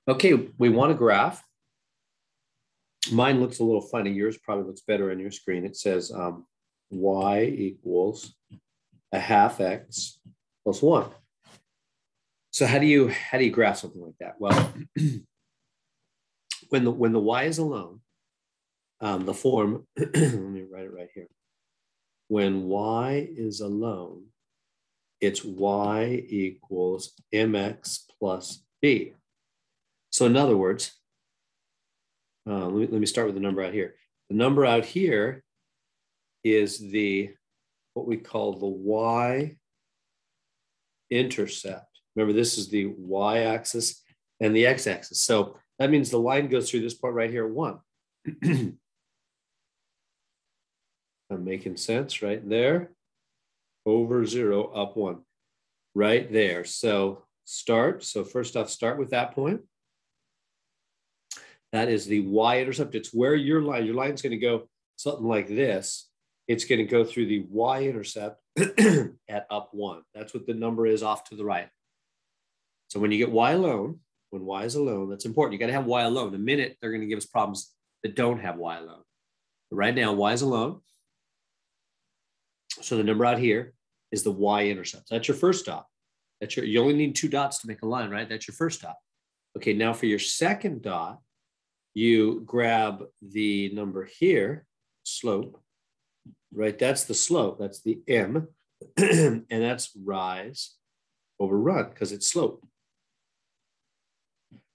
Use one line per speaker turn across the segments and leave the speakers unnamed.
Okay, we want a graph. Mine looks a little funny. Yours probably looks better on your screen. It says y equals a half x plus 1. So how do you graph something like that? Well, when the y is alone, the form, let me write it right here. When y is alone, it's y equals mx plus b. So in other words, let me start with the number out here. The number out here is what we call the y-intercept. Remember, this is the y-axis and the x-axis. So that means the line goes through this part right here, 1. I'm making sense right there. Over 0, up 1. Right there. So first off, start with that point. That is the y-intercept. It's where your line's going to go something like this. It's going to go through the y-intercept at up 1. That's what the number is off to the right. So when you get y alone, when y is alone, that's important. You got to have y alone. In a minute, they're going to give us problems that don't have y alone. But right now, y is alone. So the number out here is the y-intercept. So that's your first dot. You only need 2 dots to make a line, right? That's your first dot. Okay, now for your second dot, you grab the number here, slope, right? That's the slope. That's the m, and that's rise over run because it's slope.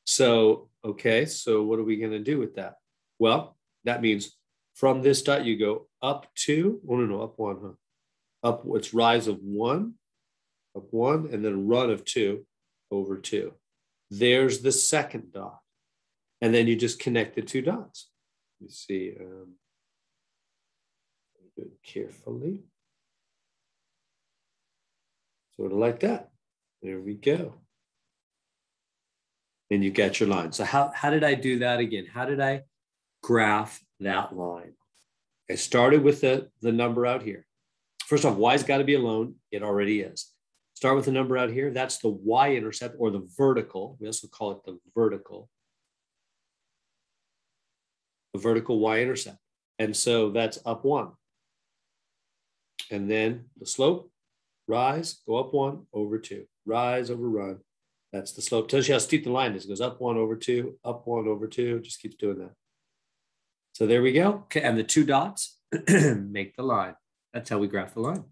So, okay, so what are we going to do with that? Well, that means from this dot, you go up 2. Oh, no, up 1, huh? Up, it's rise of 1, up 1, and then run of 2 over 2. There's the second dot. And then you just connect the 2 dots. Let me see. Do it carefully. Sort of like that. There we go. And you got your line. So how did I do that again? How did I graph that line? I started with the number out here. First off, y's got to be alone. It already is. Start with the number out here. That's the y-intercept or the vertical. We also call it the vertical. The vertical y-intercept. And so that's up 1. And then the slope, rise, go up 1 over 2. Rise over run. That's the slope. Tells you how steep the line is. It goes up 1 over 2, up 1 over 2. Just keeps doing that. So there we go. Okay, and the 2 dots make the line. That's how we graph the line.